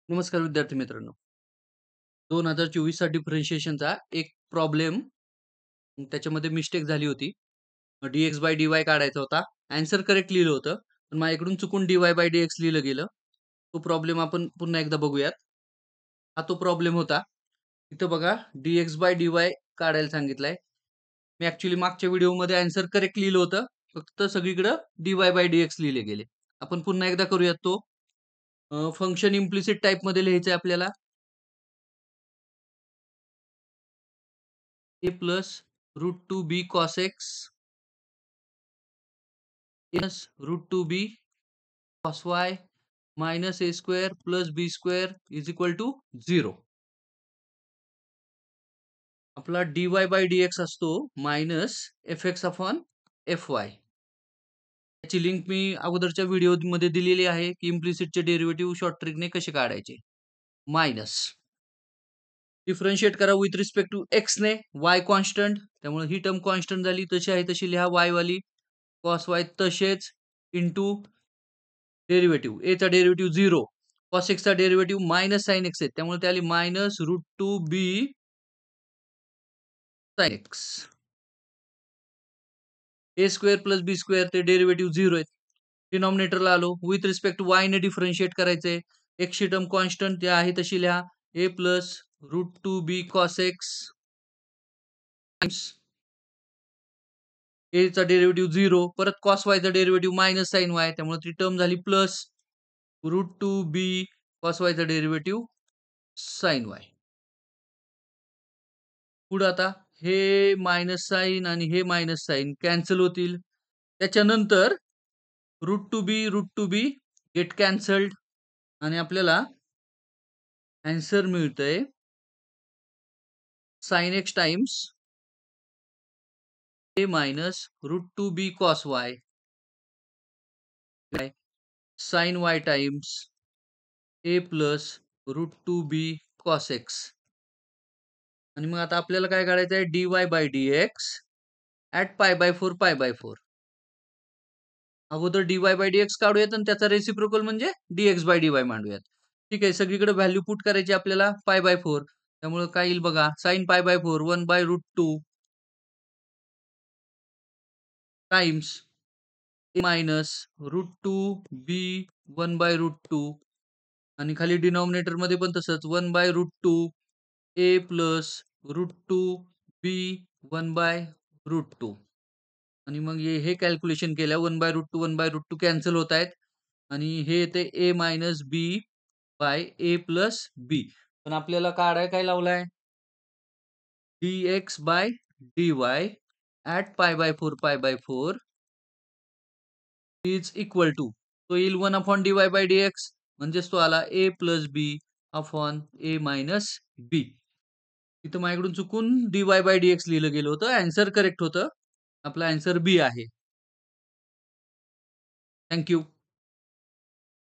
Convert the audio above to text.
नमस्कार विद्यार्थी मित्रांनो. 2024 चा डिफरन्शिएशनचा एक प्रॉब्लेम त्याच्यामध्ये मिस्टेक झाली होती. डी-एक्स बाय डी-वाय काढायचा होता. ॲन्सर करेक्ट लिहिलं होतं. पण माझ्याकडून चुकून डी-वाय बाय डी-एक्स लिहिलं गेलं. तो प्रॉब्लेम आपण पुन्हा एकदा बघूयात. हा तो प्रॉब्लेम होता. इथं बघा डी-एक्स बाय डी-वाय काढायला सांगितलंय. मी ॲक्चुअली मागच्या व्हिडिओमध्ये ॲन्सर करेक्ट लिहिलं होतं. फक्त सगळीकडं डी-वाय बाय डी-एक्स लिहिले गेले. आपण पुन्हा एकदा करूयात तो. फंक्शन इम्प्लिसिट टाइपमध्ये लिहायचं आहे आपल्याला. A plus root 2 B cos X plus root 2 B cos Y minus A square plus B square is equal to 0. आपला dy बाय dx असतो minus F X upon F Y. याची link मी अगोदरच्या व्हिडिओमध्ये दिलेली आहे की इम्प्लिसिटचे डेरिव्हेटिव्ह शॉर्ट ट्रिकने कसे काढायचे. मायनस डिफरन्शिएट करा विथ रिस्पेक्ट टू एक्स ने, वाय कॉन्स्टंट, त्यामुळे ही टर्म कॉन्स्टंट झाली, तशी आहे तशी लिहा वाय वाली, कॉस वाय तसेच इंटू डेरिव्हेटिव्ह ए चा डेरिव्हेटिव्ह 0, कॉस एक्स चा डेरिव्हेटिव्ह मायनस साइन एक्स आहे, त्यामुळे ते आली मायनस रूट 2 बी साइन एक्स. ए स्क्वेअर प्लस बी स्क्वेअर ते डेरिव्हेटिव्ह 0 आहेत. डिनॉमिनेटरला आलो, विथ रिस्पेक्ट टू वाय ने डिफरन्शिएट करायचंय. एक्स ची टर्म कॉन्स्टंट ते आहे तशी लिहा, ए plus root 2 B cos x times ए चा डेरिव्हेटिव्ह 0, परत कॉस वाय चा डेरिव्हेटिव्ह मायनस साइन वाय, त्यामुळे ती टर्म झाली plus root 2 B cos Y चा डेरिव्हेटिव्ह साइन वाय. पुढे आता हे मायनस साइन आणि हे मायनस साइन कॅन्सल होतील. त्याच्यानंतर root two B get cancelled आणि आपल्याला आन्सर मिळतंय sine X times A minus root 2 B cos Y sine Y times A plus root 2 B cos X. आणि मग आता आपल्याला काय काढायचं आहे, dy by dx at pi by 4 pi by 4. अगोदर dy बाय dx काढूयात आणि त्याचा रेसिप्रोकल म्हणजे dx बाय dy मांडूयात. ठीक आहे, सगळीकडे व्हॅल्यू पुट करायची आपल्याला पाय बाय 4. त्यामुळे काय येईल बघा, sine pi by 4 1 by root 2 times A minus root 2 b 1 by root 2 आणि खाली डिनॉमिनेटर मध्ये पण तसंच 1 by root 2 a plus root 2 b 1 by root 2. आणि मग हे कॅल्क्युलेशन केल्या 1 by root 2 1 by root 2 cancel होत आहेत आणि हे येते a minus b by a plus b. पण आपल्याला काढाय काय लावलाय, dx by dy at pi by 4 is equal to, तो येईल 1 अपॉन dy बाय dx, म्हणजेच तो आला ए प्लस बी अपॉन ए मायनस बी. इथं माझ्याकडून चुकून dy बाय dx लिहिलं गेलं होतं. आन्सर करेक्ट होतं. आपला आन्सर बी आहे. Thank you.